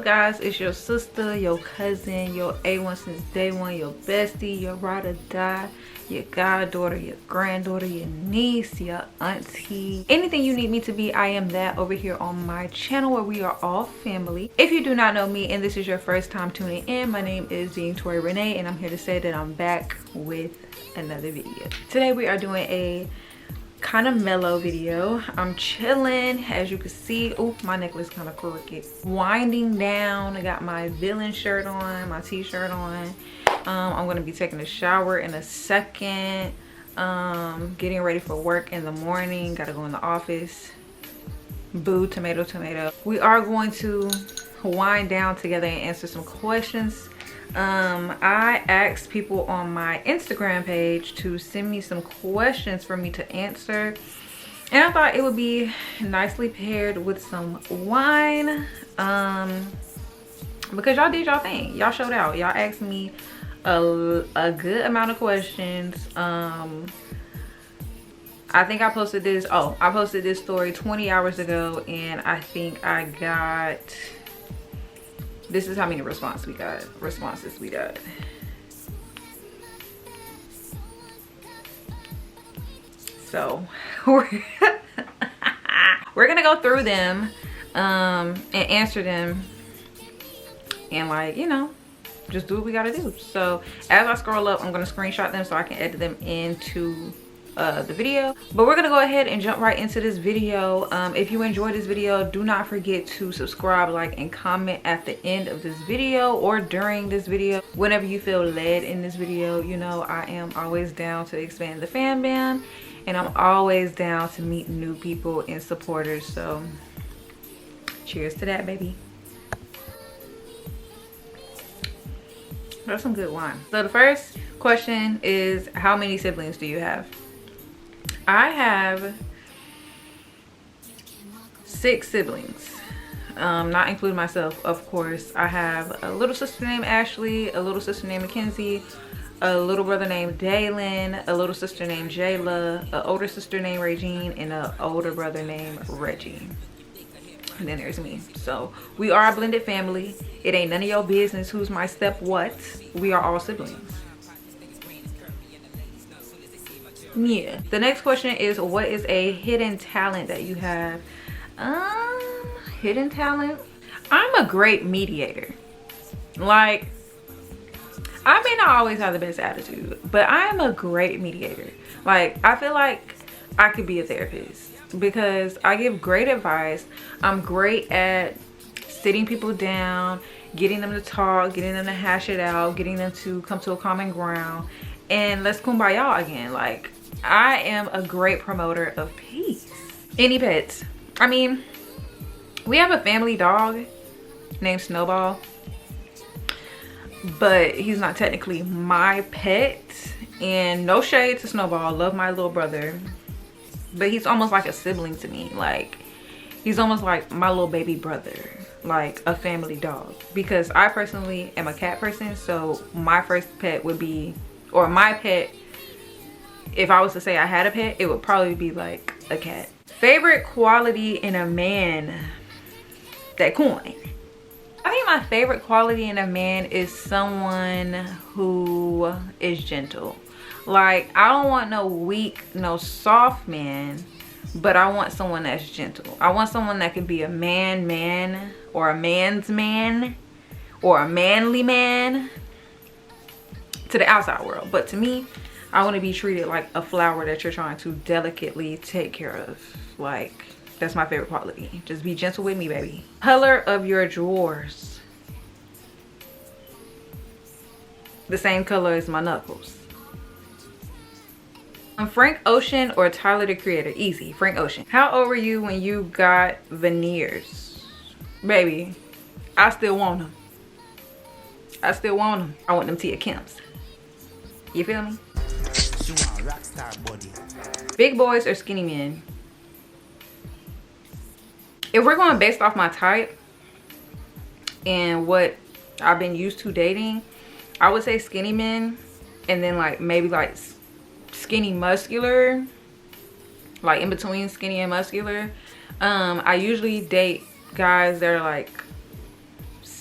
up, guys? It's your sister, your cousin, your A1 since day one, your bestie, your ride or die, your goddaughter, your granddaughter, your niece, your auntie. Anything you need me to be, I am that over here on my channel where we are all family. If you do not know me and this is your first time tuning in, my name is Dean Tori Renee and I'm here to say that I'm back with another video. Today we are doing a kind of mellow video. I'm chilling, as you can see. Oh, my necklace kind of crooked. Winding down. I got my villain shirt on, my t-shirt on. I'm gonna be taking a shower in a second. Getting ready for work in the morning. Gotta go in the office. Boo, tomato, tomato. We are going to wind down together and answer some questions. I asked people on my Instagram page to send me some questions for me to answer, and I thought it would be nicely paired with some wine, because y'all did y'all thing. Y'all showed out. Y'all asked me a good amount of questions. I think I posted this, I posted this story 20 hours ago, and I think I got, this is how many responses we got. So we're gonna go through them and answer them, and, like, you know, just do what we gotta do. So as I scroll up, I'm gonna screenshot them so I can edit them into the video, but we're gonna go ahead and jump right into this video. If you enjoyed this video, do not forget to subscribe, like, and comment at the end of this video or during this video, whenever you feel led in this video. You know, I am always down to expand the fan base, and I'm always down to meet new people and supporters. So cheers to that, baby. That's some good wine. So the first question is, how many siblings do you have? I have 6 siblings, not including myself, of course. I have a little sister named Ashley, a little sister named Mackenzie, a little brother named Dalen, a little sister named Jayla, an older sister named Regine, and an older brother named Reggie. And then there's me. So we are a blended family. It ain't none of your business who's my step what. We are all siblings. Yeah. The next question is, what is a hidden talent that you have? Hidden talent? I'm a great mediator. Like, I may not always have the best attitude, but I am a great mediator. Like, I feel like I could be a therapist because I give great advice. I'm great at sitting people down, getting them to talk, getting them to hash it out, getting them to come to a common ground, and let's kumbaya again. Like, I am a great promoter of peace. Any pets? I mean, we have a family dog named Snowball, but he's not technically my pet. And no shade to Snowball, love my little brother, but he's almost like a sibling to me. Like, he's almost like my little baby brother, like a family dog, because I personally am a cat person. So my first pet would be, or my pet, if I was to say I had a pet, it would probably be like a cat. Favorite quality in a man? That coin. I think my favorite quality in a man is someone who is gentle. Like, I don't want no weak, no soft man, but I want someone that's gentle. I want someone that could be a man, or a man's man, or a manly man to the outside world. But to me, I want to be treated like a flower that you're trying to delicately take care of. Like, that's my favorite quality. Just be gentle with me, baby. Color of your drawers? The same color as my knuckles. Frank Ocean or Tyler the Creator? Easy, Frank Ocean. How old were you when you got veneers? Baby, I still want them. I still want them. I want them Tia Kims. You feel me? Big boys or skinny men? If we're going based off my type and what I've been used to dating, I would say skinny men, and then like maybe like skinny muscular, like in between skinny and muscular. I usually date guys that are like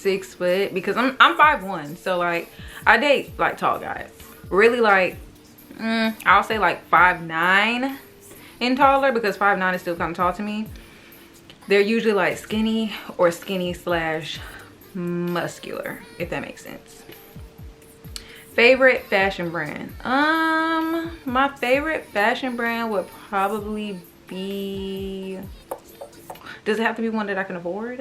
6 foot because I'm 5'1", so like I date like tall guys. Really like I'll say like 5'9" and taller, because 5'9" is still kind of tall to me. They're usually like skinny or skinny slash muscular, if that makes sense. Favorite fashion brand? My favorite fashion brand would probably be, does it have to be one that I can afford?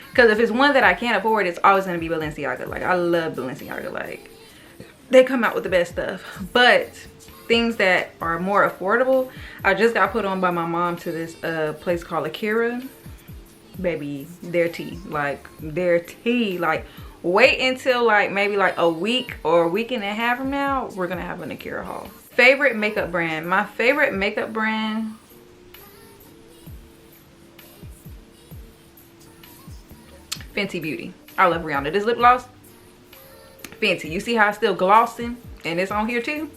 Because if it's one that I can't afford, it's always going to be Balenciaga. Like, I love Balenciaga. Like, they come out with the best stuff. But things that are more affordable, I just got put on by my mom to this place called Akira. Baby, their tea. Like, their tea. Like, wait until like maybe like a week or a week and a half from now, we're going to have an Akira haul. Favorite makeup brand? My favorite makeup brand, Fenty Beauty. I love Rihanna. This lip gloss, Fenty. You see how it's still glossing and it's on here too?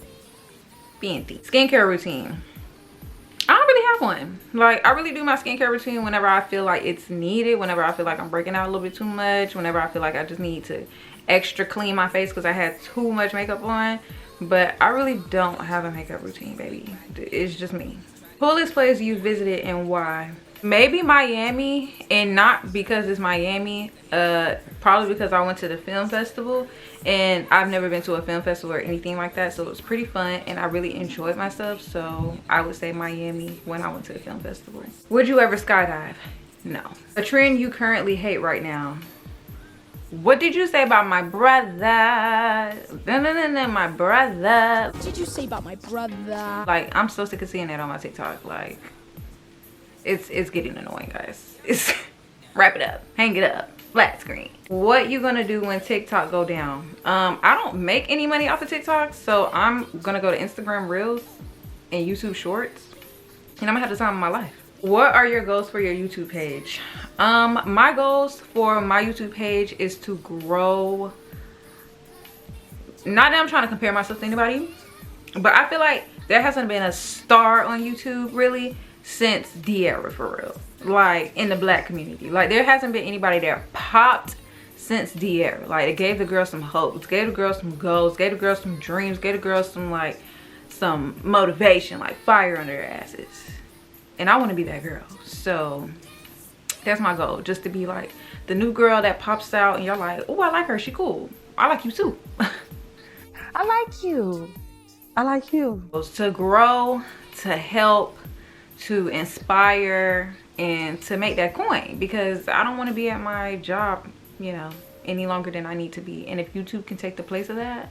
Fenty. Skincare routine. I don't really have one. Like, I really do my skincare routine whenever I feel like it's needed, whenever I feel like I'm breaking out a little bit too much, whenever I feel like I just need to extra clean my face because I had too much makeup on. But I really don't have a makeup routine, baby. It's just me. Coolest place you visited and why? Maybe Miami, and not because it's Miami, probably because I went to the film festival and I've never been to a film festival or anything like that, so it was pretty fun and I really enjoyed myself. So I would say Miami when I went to the film festival. Would you ever skydive? No. A trend you currently hate right now? What did you say about my brother? My brother. What did you say about my brother? Like, I'm so sick of seeing that on my TikTok. Like, it's getting annoying, guys. It's wrap it up, hang it up, flat screen. What you gonna do when TikTok go down? I don't make any money off of TikTok, so I'm gonna go to Instagram Reels and YouTube Shorts, and I'm gonna have the time of my life. What are your goals for your YouTube page? My goals for my YouTube page is to grow. Not that I'm trying to compare myself to anybody, but I feel like there hasn't been a star on YouTube really since De'Ara, for real. Like, in the black community, like there hasn't been anybody that popped since De'Ara. Like, it gave the girl some hope, it gave the girl some goals, gave the girl some dreams, gave the girl some like some motivation, like fire under their asses. And I want to be that girl. So that's my goal, just to be like the new girl that pops out and you're like, oh, I like her, she cool, I like you too. I like you. I like you. To grow, to help, to inspire, and to make that coin, because I don't want to be at my job, you know, any longer than I need to be. And if YouTube can take the place of that,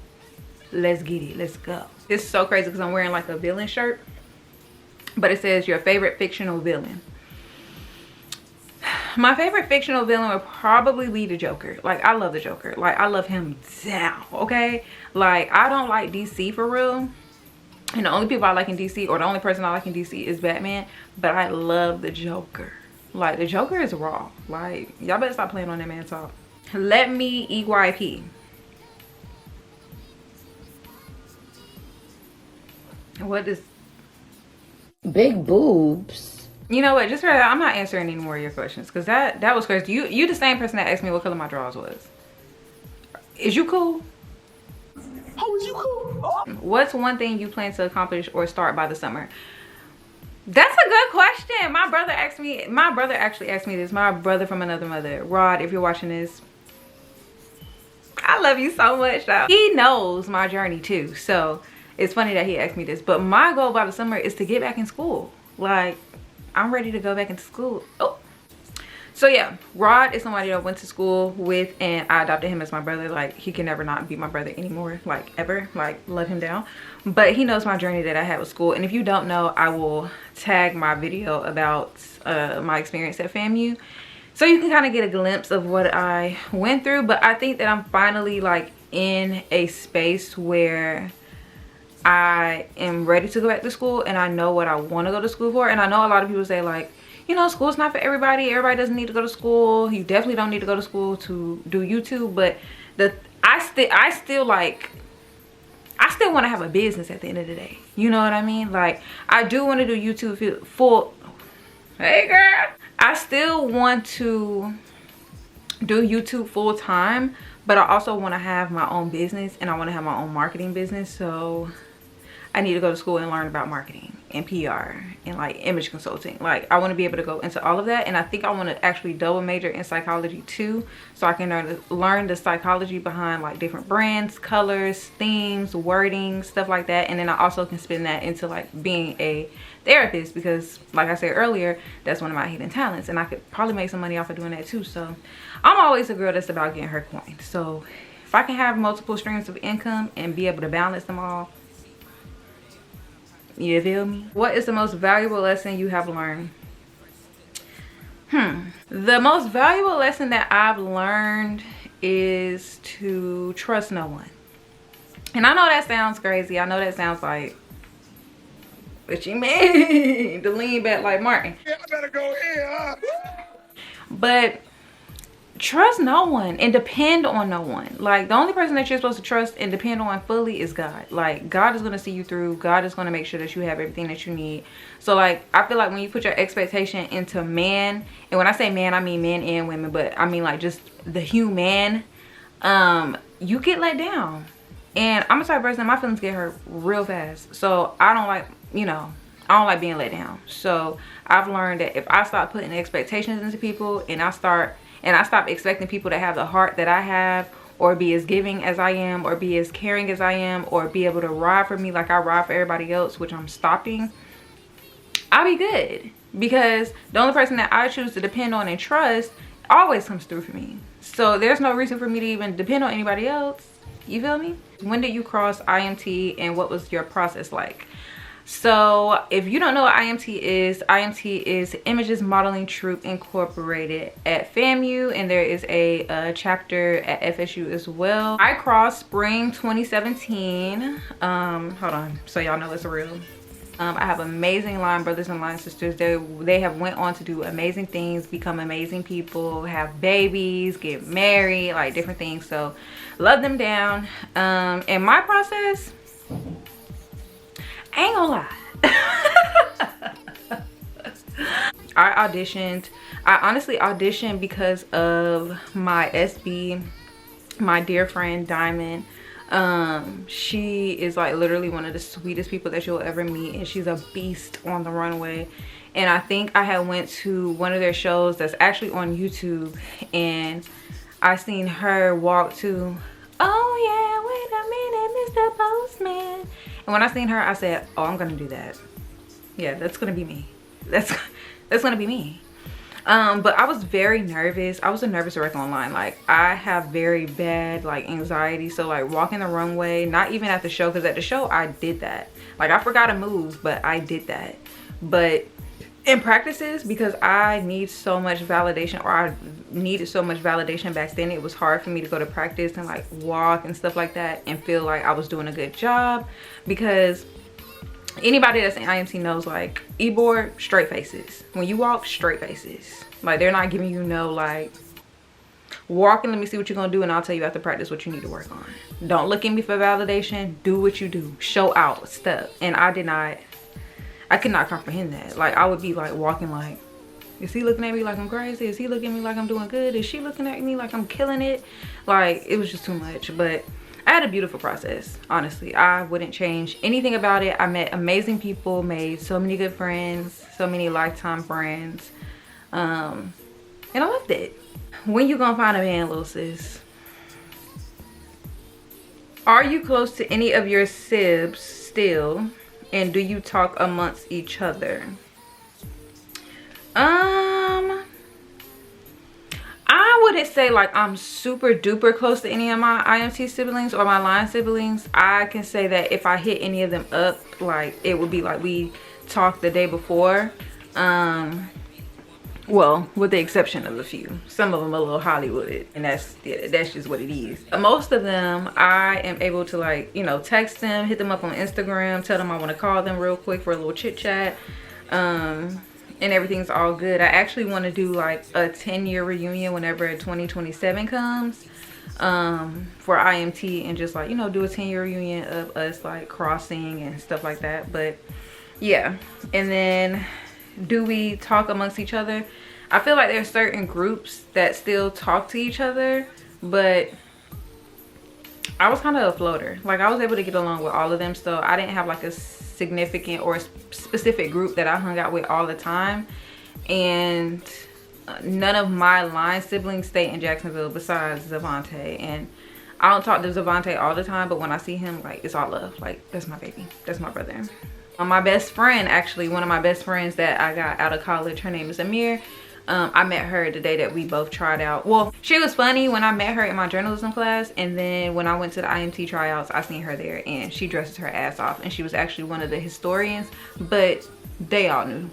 let's get it, let's go. It's so crazy because I'm wearing like a villain shirt, but it says your favorite fictional villain. My favorite fictional villain would probably be the Joker. Like, I love the Joker. Like, I love him down, okay? Like, I don't like DC for real. And the only people I like in DC, or the only person I like in DC, is Batman. But I love the Joker. Like, the Joker is raw. Like, y'all better stop playing on that man's talk. Let me EYP. What is... Big boobs. You know what? Just for that, I'm not answering any more of your questions, because that was crazy. You the same person that asked me what color my drawers was. Is you cool? How is you cool? Oh. What's one thing you plan to accomplish or start by the summer? That's a good question. My brother actually asked me this. My brother from another mother. Rod, if you're watching this, I love you so much though. He knows my journey too, so it's funny that he asked me this. But my goal by the summer is to get back in school. Like, I'm ready to go back into school. Oh, so yeah, Rod is somebody I went to school with, and I adopted him as my brother. Like, he can never not be my brother anymore, like ever. Like, let him down. But he knows my journey that I had with school. And if you don't know, I will tag my video about my experience at FAMU, so you can kind of get a glimpse of what I went through. But I think that I'm finally like in a space where I am ready to go back to school, and I know what I want to go to school for. And I know a lot of people say like, you know, school's not for everybody. Everybody doesn't need to go to school. You definitely don't need to go to school to do YouTube. But I still want to have a business at the end of the day. You know what I mean? Like, I do want to do YouTube full. Hey girl. I still want to do YouTube full time, but I also want to have my own business, and I want to have my own marketing business. So I need to go to school and learn about marketing and PR and like image consulting. Like I want to be able to go into all of that, and I think I want to actually double major in psychology too, so I can learn the psychology behind like different brands, colors, themes, wording, stuff like that. And then I also can spin that into like being a therapist, because like I said earlier, that's one of my hidden talents, and I could probably make some money off of doing that too. So I'm always a girl that's about getting her coin. So if I can have multiple streams of income and be able to balance them all, you feel me? What is the most valuable lesson you have learned? The most valuable lesson that I've learned is to trust no one. And I know that sounds crazy. I know that sounds like, what you mean? To lean back like Martin. Yeah, I better go here, huh? But trust no one and depend on no one. Like the only person that you're supposed to trust and depend on fully is God. Like God is going to see you through. God is going to make sure that you have everything that you need. So like I feel like when you put your expectation into man, and when I say man, I mean men and women, but I mean like just the human, you get let down. And I'm a type of person, my feelings get hurt real fast. So I don't like, I don't like being let down. So I've learned that if I start putting expectations into people, and I stop expecting people to have the heart that I have, or be as giving as I am, or be as caring as I am, or be able to ride for me like I ride for everybody else, which I'm stopping, I'll be good. Because the only person that I choose to depend on and trust always comes through for me. So there's no reason for me to even depend on anybody else. You feel me? When did you cross IMT, and what was your process like? So if you don't know what IMT is Images Modeling Troupe Incorporated at FAMU, and there is a chapter at FSU as well. I crossed spring 2017. Hold on, so y'all know it's real. I have amazing line brothers and line sisters. They have went on to do amazing things, become amazing people, have babies, get married, like different things. So love them down. And my process, I ain't gonna lie. I auditioned. I honestly auditioned because of my SB, my dear friend Diamond. She is like literally one of the sweetest people that you'll ever meet, and she's a beast on the runway. And I think I had went to one of their shows that's actually on YouTube, and I seen her walk to, oh yeah, wait a minute, Mr. Postman. And when I seen her, I said, oh, I'm gonna do that. Yeah, that's gonna be me. That's gonna be me. But I was very nervous. I was a nervous wreck online. Like I have very bad like anxiety. So like walking the runway, not even at the show, because at the show I did that. Like I forgot a move, but I did that. But in practices, because I need so much validation, or I needed so much validation back then, it was hard for me to go to practice and like walk and stuff like that and feel like I was doing a good job. Because anybody that's in IMT knows, like e-board, straight faces. When you walk, straight faces. Like they're not giving you no like, walk and let me see what you're gonna do, and I'll tell you after practice what you need to work on. Don't look at me for validation. Do what you do. Show out stuff. And I could not comprehend that. Like I would be like walking like, is he looking at me like I'm crazy? Is he looking at me like I'm doing good? Is she looking at me like I'm killing it? Like it was just too much. But I had a beautiful process, honestly. I wouldn't change anything about it. I met amazing people, made so many good friends, so many lifetime friends, and I loved it. When you gonna find a man, little sis? Are you close to any of your sibs still, and do you talk amongst each other? I wouldn't say like I'm super duper close to any of my IMT siblings or my line siblings. I can say that if I hit any of them up, like it would be like we talked the day before. Well, with the exception of a few. Some of them a little Hollywood, and that's just what it is. Most of them I am able to like, text them, hit them up on Instagram, tell them I want to call them real quick for a little chit chat. And everything's all good. I actually want to do like a 10-year reunion whenever 2027 comes, for IMT, and just like, do a 10-year reunion of us like crossing and stuff like that. But yeah. And then do we talk amongst each other? I feel like there's certain groups that still talk to each other, but I was kind of a floater. Like, I was able to get along with all of them, so I didn't have like a significant or specific group that I hung out with all the time. And none of my line siblings stay in Jacksonville besides Zavante. And I don't talk to Zavante all the time, but when I see him, like, it's all love. Like, that's my baby, that's my brother. My best friend, actually, one of my best friends that I got out of college, her name is Amir. I met her the day that we both tried out. Well, she was funny when I met her in my journalism class, and then when I went to the IMT tryouts, I seen her there, and she dresses her ass off, and she was actually one of the historians, but they all knew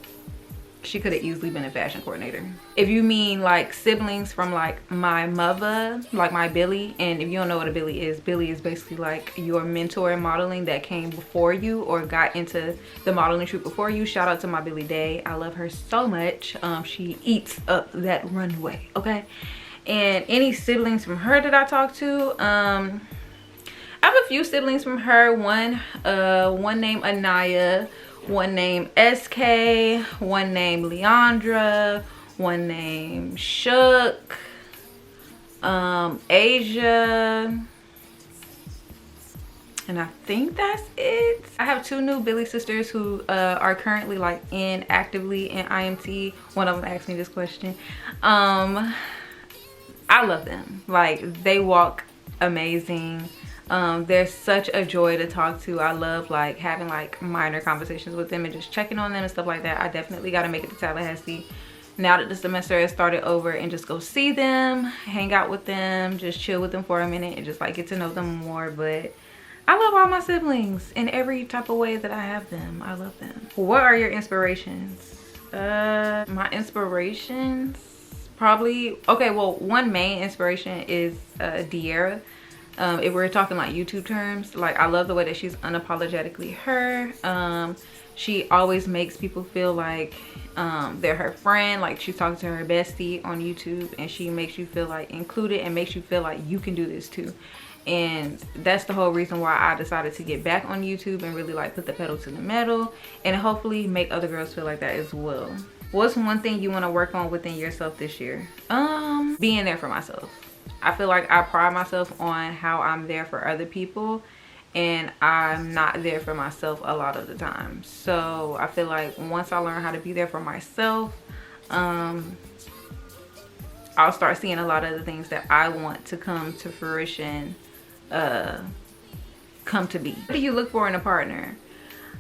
she could have easily been a fashion coordinator. If you mean like siblings from like my mother, like my Billy, and if you don't know what a Billy is basically like your mentor in modeling that came before you or got into the modeling troupe before you. Shout out to my Billy Day. I love her so much. She eats up that runway, okay? And any siblings from her that I talk to, I have a few siblings from her. One named Anaya, one named SK, one named Leandra, one named Shook, Asia, and I think that's it. I have two new Billy sisters who are currently like actively in IMT. One of them asked me this question. I love them. Like, they walk amazing. They're such a joy to talk to. I love like having like minor conversations with them and just checking on them and stuff like that. I definitely got to make it to Tallahassee now that the semester has started over and just go see them, hang out with them, just chill with them for a minute and just like get to know them more. But I love all my siblings in every type of way that I have them. I love them. What are your inspirations? My inspirations probably, okay, well, one main inspiration is De'Ara. If we're talking like YouTube terms, like, I love the way that she's unapologetically her. She always makes people feel like they're her friend, like she's talking to her bestie on YouTube, and she makes you feel like included and makes you feel like you can do this too. And that's the whole reason why I decided to get back on YouTube and really like put the pedal to the metal and hopefully make other girls feel like that as well. What's one thing you want to work on within yourself this year? Being there for myself. I feel like I pride myself on how I'm there for other people, and I'm not there for myself a lot of the time. So I feel like once I learn how to be there for myself, I'll start seeing a lot of the things that I want to come to fruition, come to be. What do you look for in a partner?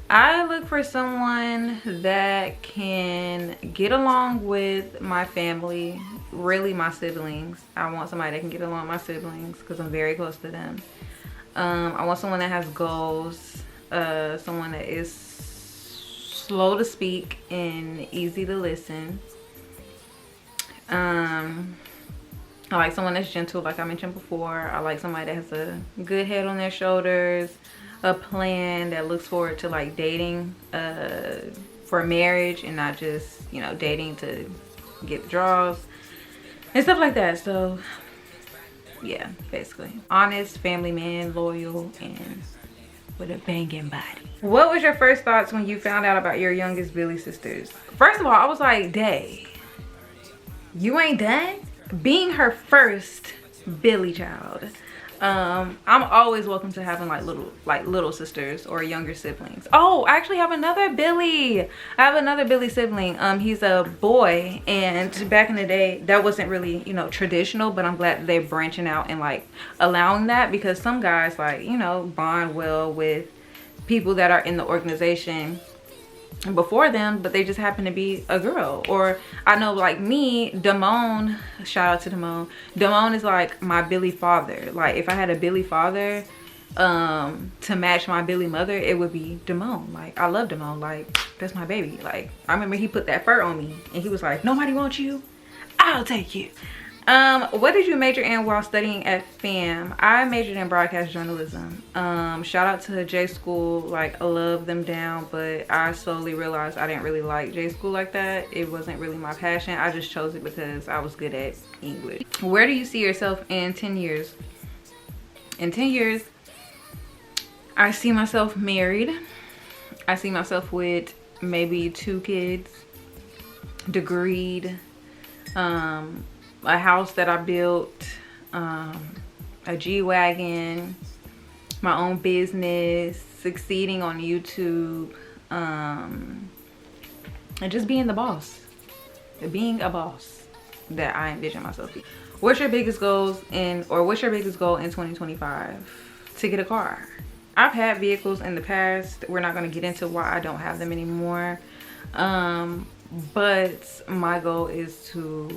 I look for someone that can get along with my family, really my siblings. I want somebody that can get along with my siblings because I'm very close to them. I want someone that has goals, someone that is slow to speak and easy to listen. I like someone that's gentle, like I mentioned before. I like somebody that has a good head on their shoulders, a plan, that looks forward to like dating for marriage and not just, you know, dating to get the draws and stuff like that. So yeah, basically honest, family man, loyal, and with a banging body. What was your first thoughts when you found out about your youngest Billy sisters? First of all, I was like, "Day, you ain't done?" Being her first Billy child, I'm always welcome to having like little sisters or younger siblings. Oh, I actually have another Billy. I have another Billy sibling. He's a boy, and back in the day that wasn't really, you know, traditional, but I'm glad that they're branching out and like allowing that, because some guys, like, you know, bond well with people that are in the organization before them, but they just happen to be a girl. Or I know, like me, Damone, shout out to Damone. Damone is like my Billy father. Like, if I had a Billy father to match my Billy mother, it would be Damone. Like, I love Damone. Like, that's my baby. Like, I remember he put that fur on me and he was like, "Nobody wants you, I'll take you." What did you major in while studying at FAM? I majored in broadcast journalism. Shout out to J School. Like, I love them down, but I slowly realized I didn't really like J School like that. It wasn't really my passion. I just chose it because I was good at English. Where do you see yourself in 10 years? In 10 years, I see myself married. I see myself with maybe 2 kids, degreed, a house that I built, a G-Wagon, my own business, succeeding on YouTube, and just being the boss. Being a boss that I envision myself being. What's your biggest goals what's your biggest goal in 2025? To get a car. I've had vehicles in the past. We're not going to get into why I don't have them anymore. But my goal is to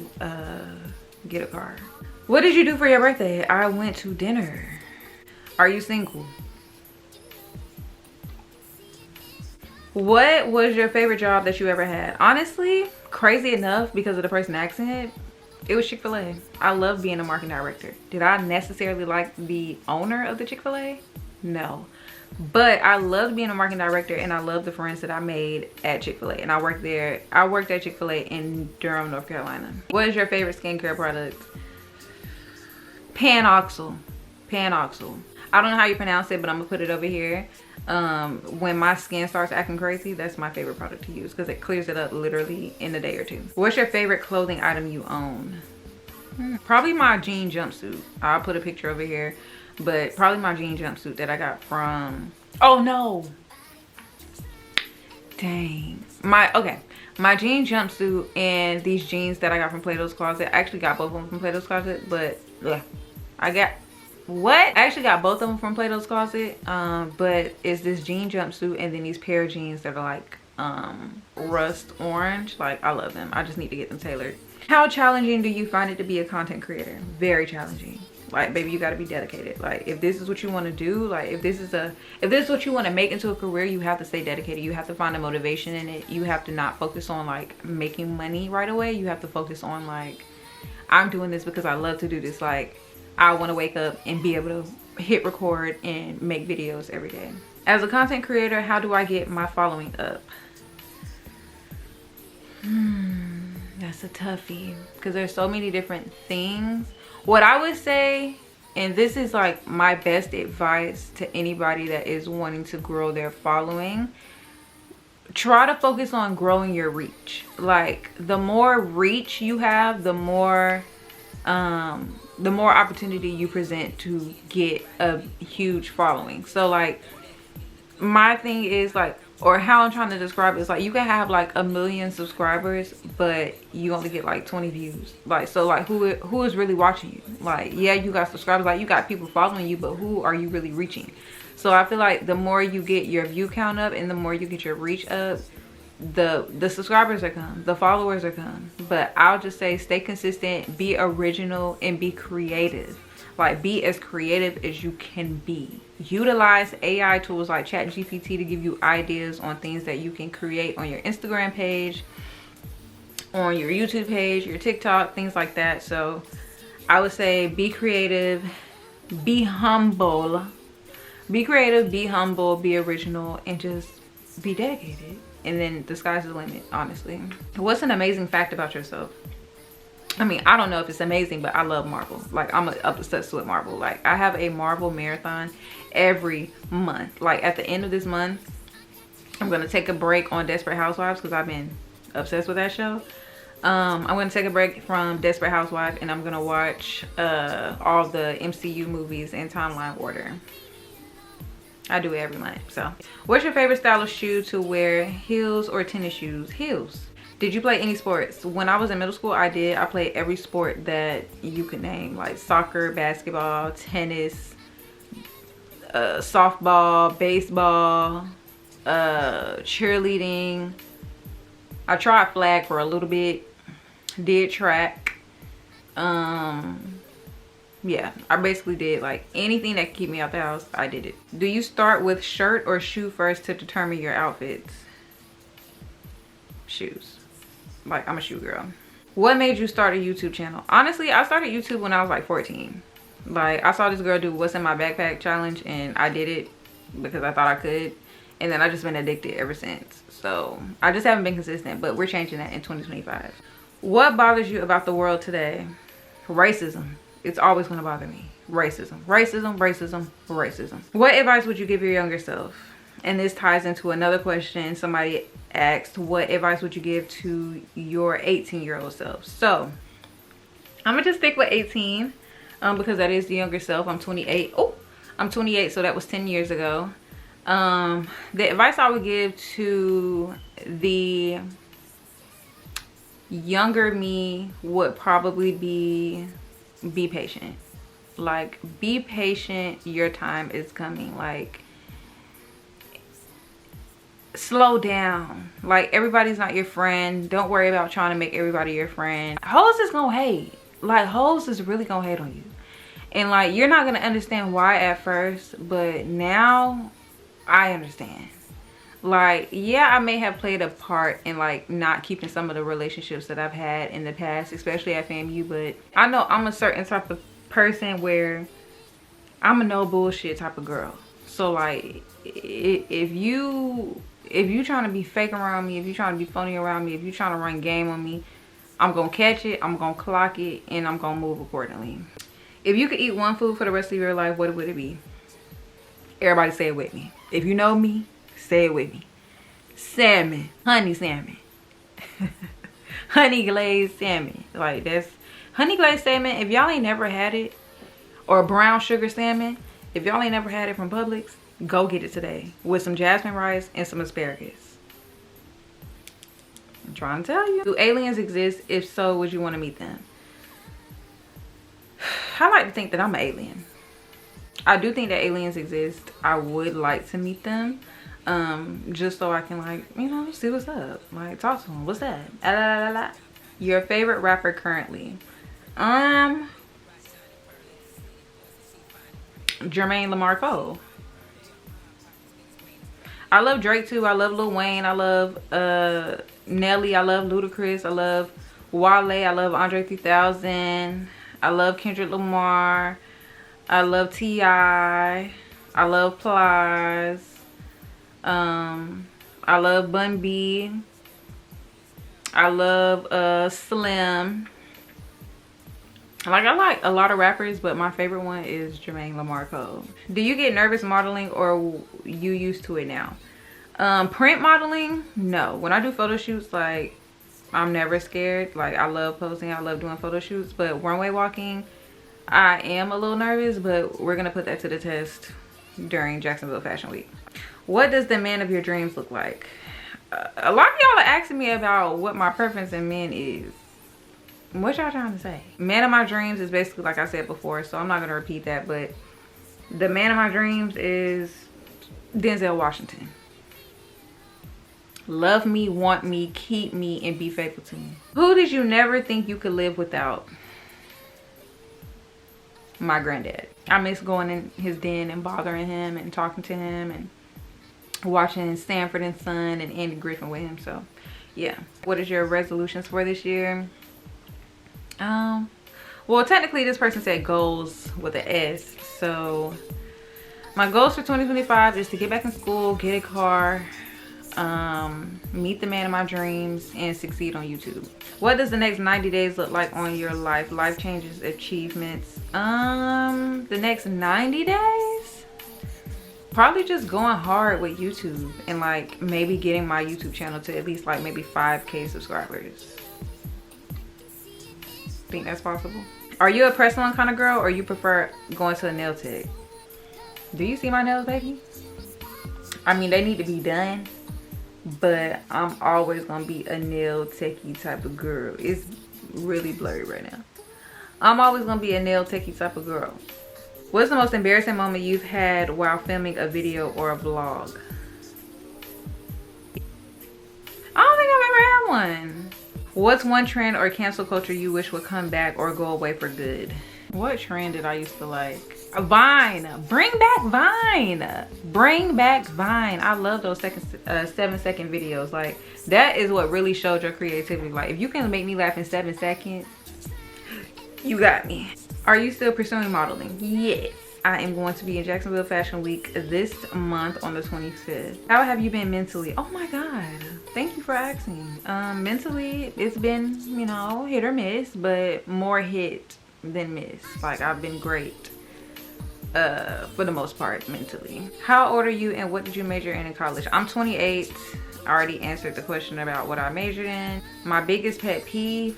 get a car. What did you do for your birthday? I went to dinner. Are you single? What was your favorite job that you ever had? Honestly, crazy enough, because of the person accent, it was Chick-fil-A. I love being a marketing director. Did I necessarily like the owner of the Chick-fil-A? No. But I loved being a marketing director, and I loved the friends that I made at Chick-fil-A. And I worked there. I worked at Chick-fil-A in Durham, North Carolina. What is your favorite skincare product? Panoxyl. Panoxyl. I don't know how you pronounce it, but I'm gonna put it over here. When my skin starts acting crazy, that's my favorite product to use because it clears it up literally in a day or two. What's your favorite clothing item you own? Probably my jean jumpsuit. I'll put a picture over here, but probably my jean jumpsuit that I got from, oh no, dang, my jean jumpsuit and these jeans that I got from Plato's Closet. I actually got both of them from Plato's Closet, but I actually got both of them from Plato's Closet, but it's this jean jumpsuit and then these pair of jeans that are like rust orange. Like, I love them. I just need to get them tailored. How challenging do you find it to be a content creator? Very challenging. Like, baby, you got to be dedicated. Like, if this is what you want to do, like if this is what you want to make into a career, you have to stay dedicated. You have to find a motivation in it. You have to not focus on like making money right away. You have to focus on like, I'm doing this because I love to do this. Like, I want to wake up and be able to hit record and make videos every day. As a content creator, how do I get my following up? That's a toughie because there's so many different things. What I would say, and this is like my best advice to anybody that is wanting to grow their following, try to focus on growing your reach. Like, the more reach you have, the more opportunity you present to get a huge following. So like, my thing is like, or how I'm trying to describe it is like, you can have like 1 million subscribers, but you only get like 20 views. Like, so like, who is really watching you? Like, yeah, you got subscribers, like you got people following you, but who are you really reaching? So I feel like the more you get your view count up and the more you get your reach up, the subscribers are come, the followers are come. But I'll just say, stay consistent, be original, and be creative. Like, be as creative as you can be. Utilize AI tools like ChatGPT to give you ideas on things that you can create on your Instagram page, on your YouTube page, your TikTok, things like that. So I would say, be creative, be humble. Be creative, be humble, be original, and just be dedicated. And then the sky's the limit, honestly. What's an amazing fact about yourself? I mean, I don't know if it's amazing, but I love Marvel. Like, I'm obsessed with Marvel. Like, I have a Marvel marathon every month. Like, at the end of this month, I'm going to take a break on Desperate Housewives because I've been obsessed with that show. I'm going to take a break from Desperate Housewives and I'm going to watch all the MCU movies in timeline order. I do it every month. So, what's your favorite style of shoe to wear? Heels or tennis shoes? Heels. Did you play any sports? When I was in middle school, I did. I played every sport that you could name, like soccer, basketball, tennis, softball, baseball, cheerleading. I tried flag for a little bit. Did track. Yeah, I basically did like anything that could keep me out the house. I did it. Do you start with shirt or shoe first to determine your outfits? Shoes. Like, I'm a shoe girl. What made you start a YouTube channel? Honestly, I started YouTube when I was like 14. Like, I saw this girl do what's in my backpack challenge and I did it because I thought I could. And then I just been addicted ever since. So I just haven't been consistent, but we're changing that in 2025. What bothers you about the world today? Racism. It's always going to bother me. Racism, racism, racism, racism. What advice would you give your younger self? And this ties into another question. Somebody asked, what advice would you give to your 18-year-old self? So I'm gonna just stick with 18 because that is the younger self. I'm 28. Oh, I'm 28, so that was 10 years ago. The advice I would give to the younger me would probably be patient. Like, be patient, your time is coming. Like, slow down. Like, everybody's not your friend. Don't worry about trying to make everybody your friend. Hoes is gonna hate. Like, hoes is really gonna hate on you, and like, you're not gonna understand why at first, but now I understand. Like, yeah, I may have played a part in like not keeping some of the relationships that I've had in the past, especially at FAMU, but I know I'm a certain type of person where I'm a no bullshit type of girl. So like, if you trying to be fake around me, if you trying to be funny around me, if you trying to run game on me, I'm gonna catch it, I'm gonna clock it, and I'm gonna move accordingly. If you could eat one food for the rest of your life, what would it be? Everybody say it with me. If you know me, say it with me. Salmon. Honey salmon. Honey glazed salmon. Like, that's honey glazed salmon. If y'all ain't never had it, or brown sugar salmon, if y'all ain't never had it from Publix, go get it today with some jasmine rice and some asparagus. I'm trying to tell you. Do aliens exist? If so, would you want to meet them? I like to think that I'm an alien. I do think that aliens exist. I would like to meet them, just so I can, like, you know, see what's up, like, talk to them. What's that? Your favorite rapper currently? Jermaine Lamar Cole. I love Drake too. I love Lil Wayne. I love Nelly. I love Ludacris. I love Wale. I love Andre 3000. I love Kendrick Lamar. I love T.I. I love Plies. I love Bun B. I love Slim. Like, I like a lot of rappers, but my favorite one is Jermaine Lamar Cole. Do you get nervous modeling, or you used to it now? Print modeling, no. When I do photo shoots, like, I'm never scared. Like, I love posing, I love doing photo shoots, but runway walking, I am a little nervous, but we're gonna put that to the test during Jacksonville Fashion Week. What does the man of your dreams look like? A lot of y'all are asking me about what my preference in men is. What y'all trying to say? Man of my dreams is basically like I said before, so I'm not gonna repeat that, but the man of my dreams is Denzel Washington. Love me, want me, keep me, and be faithful to me. Who did you never think you could live without? My granddad. I miss going in his den and bothering him and talking to him and watching Sanford and Son and Andy Griffin with him. So yeah. What is your resolutions for this year? Well, technically this person said goals with an S, so my goals for 2025 is to get back in school, get a car, meet the man of my dreams, and succeed on YouTube. What does the next 90 days look like on your life? Life changes, achievements. The next 90 days, probably just going hard with YouTube and like maybe getting my YouTube channel to at least like maybe 5K subscribers. Think that's possible? Are you a press on kind of girl, or you prefer going to a nail tech? Do you see my nails, baby? I mean, they need to be done, but I'm always gonna be a nail techie type of girl. It's really blurry right now. I'm always gonna be a nail techie type of girl. What's the most embarrassing moment you've had while filming a video or a vlog? I don't think I've ever had one. What's one trend or cancel culture you wish would come back or go away for good? What trend did I used to like? Vine. Bring back Vine. Bring back Vine. I love those 7-second videos. Like, that is what really showed your creativity. Like, if you can make me laugh in 7 seconds, you got me. Are you still pursuing modeling? Yes. I am going to be in Jacksonville Fashion Week this month on the 25th. How have you been mentally? Oh my God. Thank you for asking. Mentally, it's been, you know, hit or miss, but more hit than miss. Like, I've been great for the most part mentally. How old are you and what did you major in college? I'm 28. I already answered the question about what I majored in. My biggest pet peeve,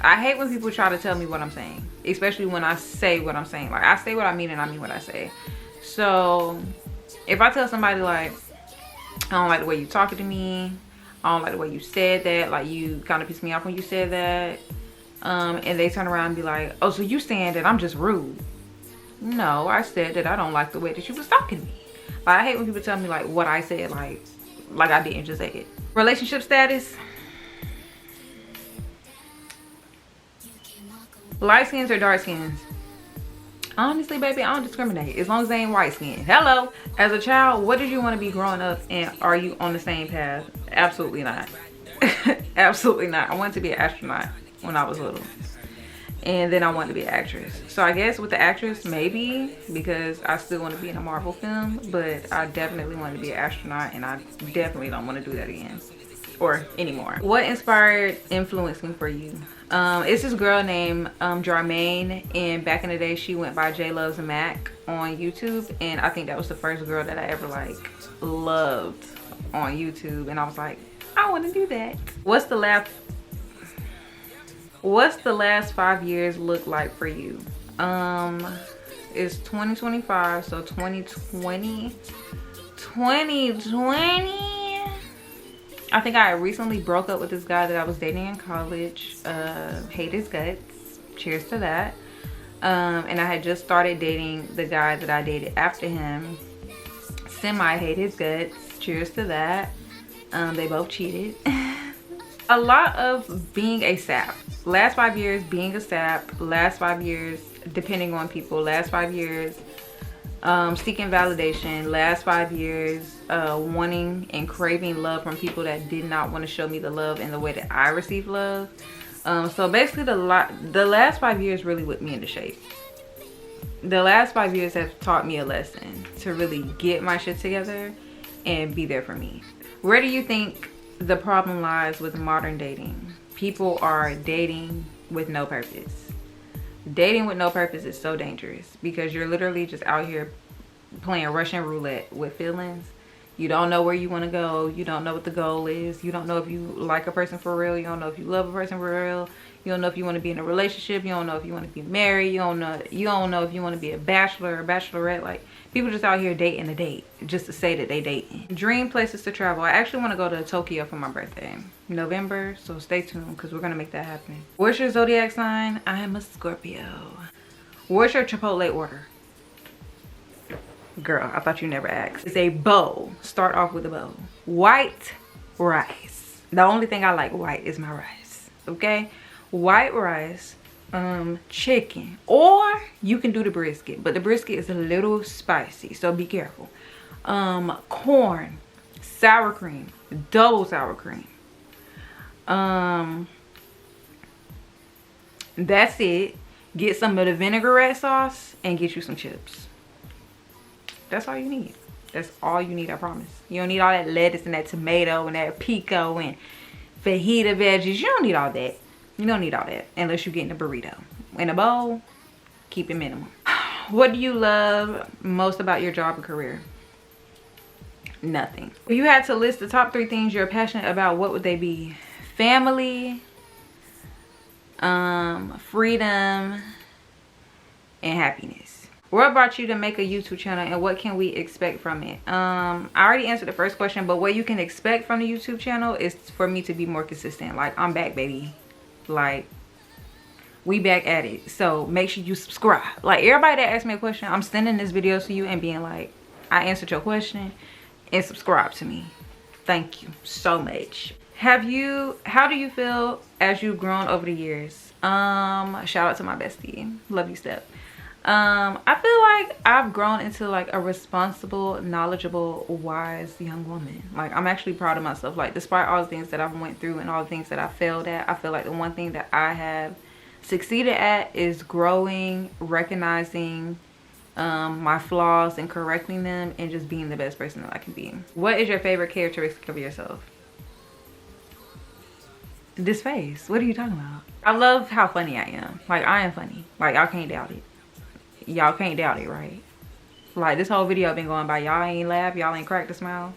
I hate when people try to tell me what I'm saying, especially when I say what I'm saying. Like, I say what I mean and I mean what I say. So if I tell somebody like, I don't like the way you talking to me, I don't like the way you said that, like you kind of pissed me off when you said that, and they turn around and be like, oh, so you saying that I'm just rude? No, I said that I don't like the way that you was talking to me. Like, I hate when people tell me like what I said, like I didn't just say it. Relationship status, light skins or dark skins? Honestly, baby, I don't discriminate as long as they ain't white skin. Hello. As a child, what did you want to be growing up, and are you on the same path? Absolutely not. Absolutely not. I wanted to be an astronaut when I was little, and then I wanted to be an actress. So I guess with the actress, maybe, because I still want to be in a Marvel film, but I definitely want to be an astronaut, and I definitely don't want to do that again or anymore. What inspired influencing for you? It's this girl named Jarmaine, and back in the day she went by J Loves Mac on YouTube, and I think that was the first girl that I ever like loved on YouTube, and I was like, I want to do that. What's the last 5 years look like for you? It's 2025, so 2020. I think I recently broke up with this guy that I was dating in college. Hate his guts. Cheers to that. And I had just started dating the guy that I dated after him. Semi hate his guts. Cheers to that. They both cheated. A lot of being a sap. Last 5 years being a sap. Last 5 years depending on people. Last 5 years seeking validation. Last 5 years wanting and craving love from people that did not want to show me the love in the way that I receive love. So basically the last 5 years really whipped me into shape. The last 5 years have taught me a lesson to really get my shit together and be there for me. Where do you think the problem lies with modern dating? People are dating with no purpose. Dating with no purpose is so dangerous because you're literally just out here playing Russian roulette with feelings. You don't know where you want to go. You don't know what the goal is. You don't know if you like a person for real. You don't know if you love a person for real. You don't know if you want to be in a relationship. You don't know if you want to be married. You don't know if you want to be a bachelor or bachelorette. Like, people just out here dating a date just to say that they dating. Dream places to travel. I actually want to go to Tokyo for my birthday, November, so stay tuned because we're gonna make that happen. What's your zodiac sign? I am a Scorpio. What's your Chipotle order? Girl, I thought you never asked. It's a bowl. Start off with a bowl. White rice. The only thing I like white is my rice. Okay? White rice, chicken, or you can do the brisket, but the brisket is a little spicy, so be careful. Corn, sour cream, double sour cream. That's it. Get some of the vinaigrette sauce and get you some chips. That's all you need. That's all you need, I promise. You don't need all that lettuce and that tomato and that pico and fajita veggies. You don't need all that. You don't need all that unless you're getting a burrito. In a bowl, keep it minimum. What do you love most about your job or career? Nothing. If you had to list the top 3 things you're passionate about, what would they be? Family, freedom, and happiness. What brought you to make a YouTube channel and what can we expect from it? I already answered the first question, but what you can expect from the YouTube channel is for me to be more consistent. Like, I'm back, baby. Like, we back at it. So make sure you subscribe. Like, everybody that asked me a question, I'm sending this video to you and being like, I answered your question, and subscribe to me. Thank you so much. How do you feel as you've grown over the years? Shout out to my bestie. Love you, Step. I feel like I've grown into like a responsible, knowledgeable, wise young woman. Like, I'm actually proud of myself. Like, despite all the things that I've went through and all the things that I failed at, I feel like the one thing that I have succeeded at is growing, recognizing my flaws and correcting them, and just being the best person that I can be. What is your favorite characteristic of yourself? This face. What are you talking about? I love how funny I am. Like, I am funny. Like, y'all can't doubt it. Y'all can't doubt it, right? Like, this whole video been going by, y'all ain't laugh, y'all ain't cracked a smile.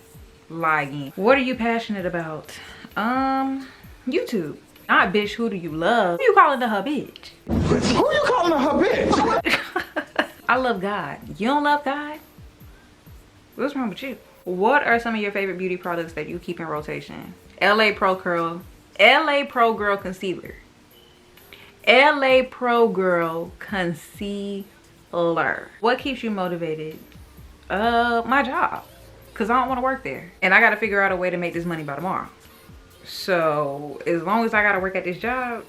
Lie again. What are you passionate about? YouTube. Not bitch, who do you love? Who you calling her bitch? Who you calling her bitch? I love God. You don't love God? What's wrong with you? What are some of your favorite beauty products that you keep in rotation? LA Pro Girl Concealer. LA Pro Girl Concealer. What keeps you motivated? My job. Because I don't want to work there. And I got to figure out a way to make this money by tomorrow. So as long as I got to work at this job,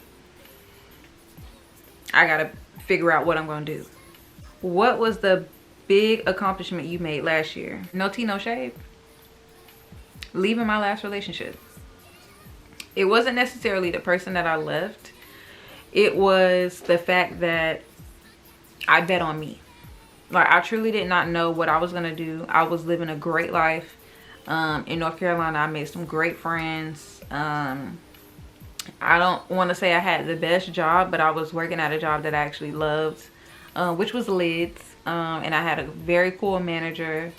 I got to figure out what I'm going to do. What was the big accomplishment you made last year? No tea, no shade. Leaving my last relationship. It wasn't necessarily the person that I left. It was the fact that I bet on me. Like, I truly did not know what I was gonna do. I was living a great life in North Carolina. I made some great friends. I don't want to say I had the best job, but I was working at a job that I actually loved, which was lids. And I had a very cool manager.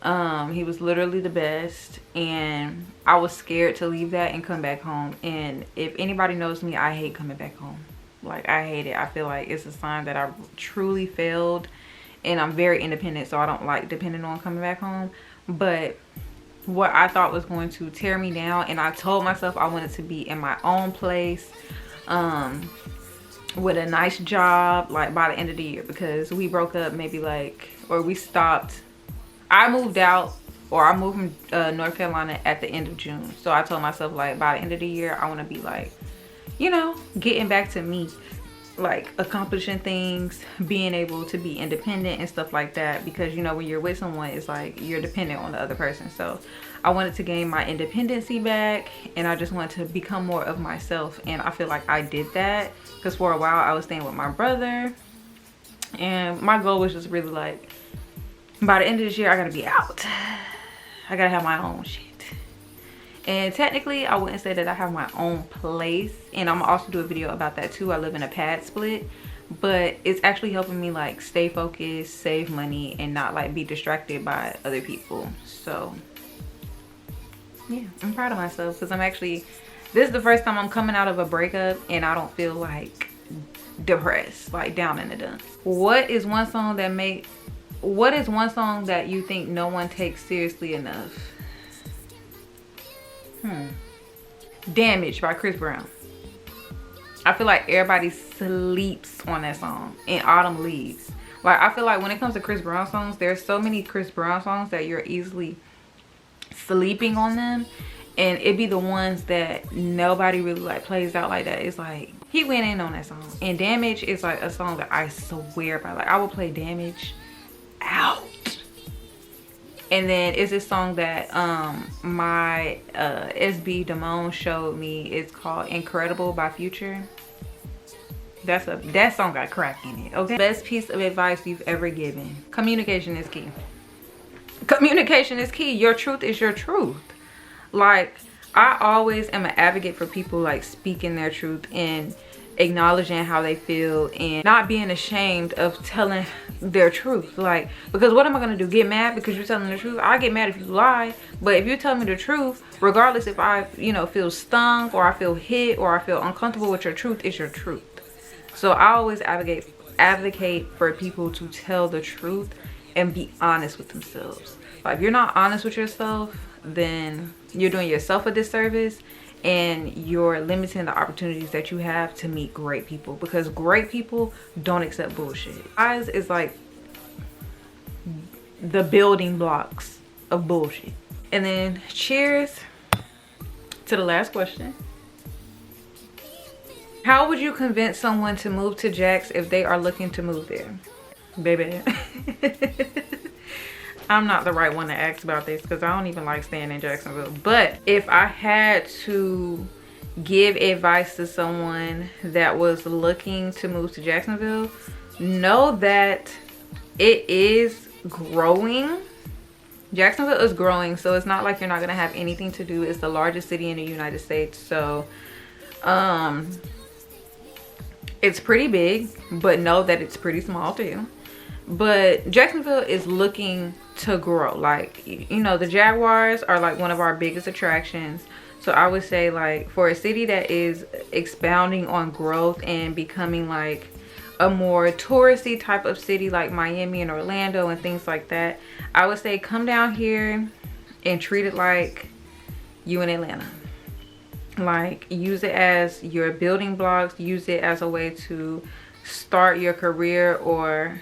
He was literally the best, and I was scared to leave that and come back home. And if anybody knows me, I hate coming back home. Like, I hate it. I feel like it's a sign that I truly failed, and I'm very independent, so I don't like depending on coming back home. But what I thought was going to tear me down, and I told myself I wanted to be in my own place, with a nice job, like by the end of the year, because we broke up maybe like, or we stopped. I moved out, or I moved from North Carolina at the end of June. So I told myself, like, by the end of the year, I want to be like, you know, getting back to me, like accomplishing things, being able to be independent and stuff like that. Because, you know, when you're with someone, it's like you're dependent on the other person. So I wanted to gain my independency back, and I just wanted to become more of myself. And I feel like I did that, because for a while I was staying with my brother, and my goal was just really like, by the end of this year, I gotta be out. I gotta have my own shit. And technically, I wouldn't say that I have my own place. And I'm gonna also do a video about that too. I live in a pad split. But it's actually helping me like stay focused, save money, and not like be distracted by other people. So yeah, I'm proud of myself, because I'm actually, this is the first time I'm coming out of a breakup and I don't feel like depressed, like down in the dumps. What is one song that you think no one takes seriously enough? Damage by Chris Brown. I feel like everybody sleeps on that song. In Autumn Leaves. Like, I feel like when it comes to Chris Brown songs, there's so many Chris Brown songs that you're easily sleeping on them, and it be the ones that nobody really like plays out like that. It's like he went in on that song. And Damage is like a song that I swear by. Like, I will play Damage out. And then it's this song that my SB Damone showed me. It's called Incredible by Future. That song got crack in it. Okay, best piece of advice you've ever given? Communication is key. Communication is key. Your truth is your truth. Like, I always am an advocate for people like speaking their truth and acknowledging how they feel, and not being ashamed of telling their truth. Like, because what am I gonna do, get mad because you're telling the truth? I get mad if you lie. But if you tell me the truth, regardless if I, you know, feel stung, or I feel hit, or I feel uncomfortable with your truth, it's your truth. So I always advocate for people to tell the truth and be honest with themselves. Like, if you're not honest with yourself, then you're doing yourself a disservice, and you're limiting the opportunities that you have to meet great people, because great people don't accept bullshit. Lies is like the building blocks of bullshit. And then cheers to the last question. How would you convince someone to move to Jax if they are looking to move there? Baby. I'm not the right one to ask about this, because I don't even like staying in Jacksonville. But if I had to give advice to someone that was looking to move to Jacksonville, know that it is growing. Jacksonville is growing, so it's not like you're not gonna have anything to do. It's the largest city in the United States, so it's pretty big, but know that it's pretty small too. but Jacksonville is looking to grow. Like, you know, the Jaguars are like one of our biggest attractions. So I would say, like, for a city that is expounding on growth and becoming like a more touristy type of city like Miami and Orlando and things like that, I would say come down here and treat it like you in Atlanta. Like, use it as your building blocks, use it as a way to start your career, or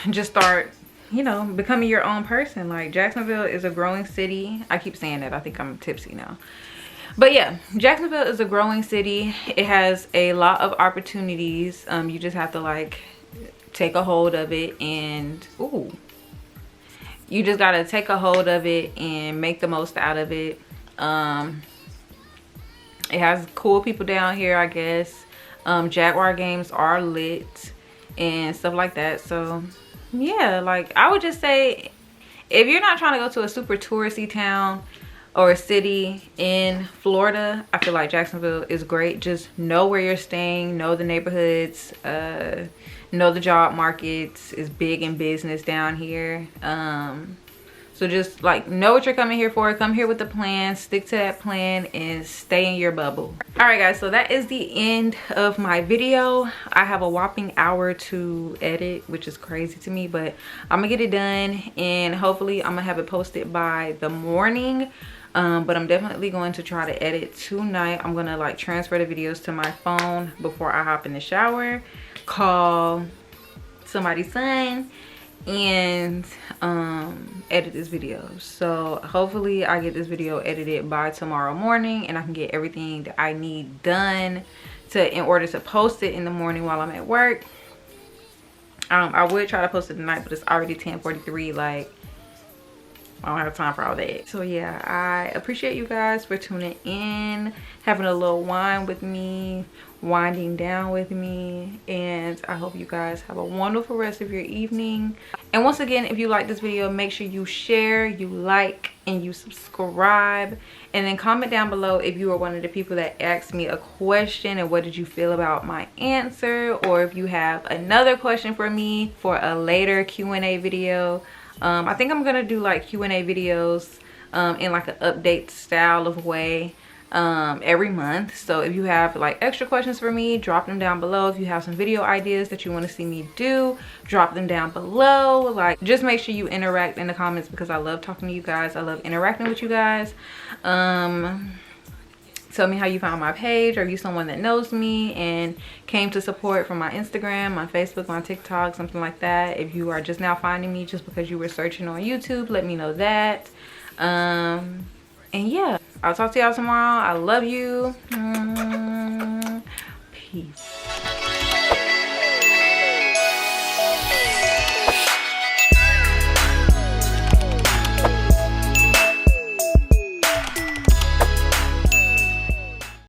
just start, you know, becoming your own person. Like, Jacksonville is a growing city. I keep saying that. I think I'm tipsy now. But yeah, Jacksonville is a growing city. It has a lot of opportunities. You just have to like take a hold of it, and you just gotta take a hold of it and make the most out of it. It has cool people down here, I guess. Jaguar games are lit and stuff like that. So yeah, like, I would just say, if you're not trying to go to a super touristy town or a city in Florida, I feel like Jacksonville is great. Just know where you're staying, know the neighborhoods, know the job markets is big in business down here. So just like know what you're coming here for. Come here with a plan, stick to that plan, and stay in your bubble. All right guys, so that is the end of my video. I have a whopping hour to edit, which is crazy to me, but I'm gonna get it done, and hopefully I'm gonna have it posted by the morning. But I'm definitely going to try to edit tonight. I'm gonna like transfer the videos to my phone before I hop in the shower, call somebody's son, and edit this video. So hopefully I get this video edited by tomorrow morning, and I can get everything that I need done in order to post it in the morning while I'm at work. I would try to post it tonight, but it's already 10:43. Like, I don't have time for all that. So yeah, I appreciate you guys for tuning in, having a little wine with me, winding down with me, and I hope you guys have a wonderful rest of your evening. And once again, if you like this video, make sure you share, you like, and you subscribe, and then comment down below if you are one of the people that asked me a question and what did you feel about my answer, or if you have another question for me for a later Q&A video. I think I'm gonna do like Q&A videos in like an update style of way every month. So if you have like extra questions for me, drop them down below. If you have some video ideas that you want to see me do, drop them down below. Like, just make sure you interact in the comments, because I love talking to you guys. I love interacting with you guys. Tell me how you found my page. Are you someone that knows me and came to support from my Instagram, my Facebook, my TikTok, something like that? If you are just now finding me just because you were searching on YouTube, let me know that. And yeah, I'll talk to y'all tomorrow. I love you. Peace.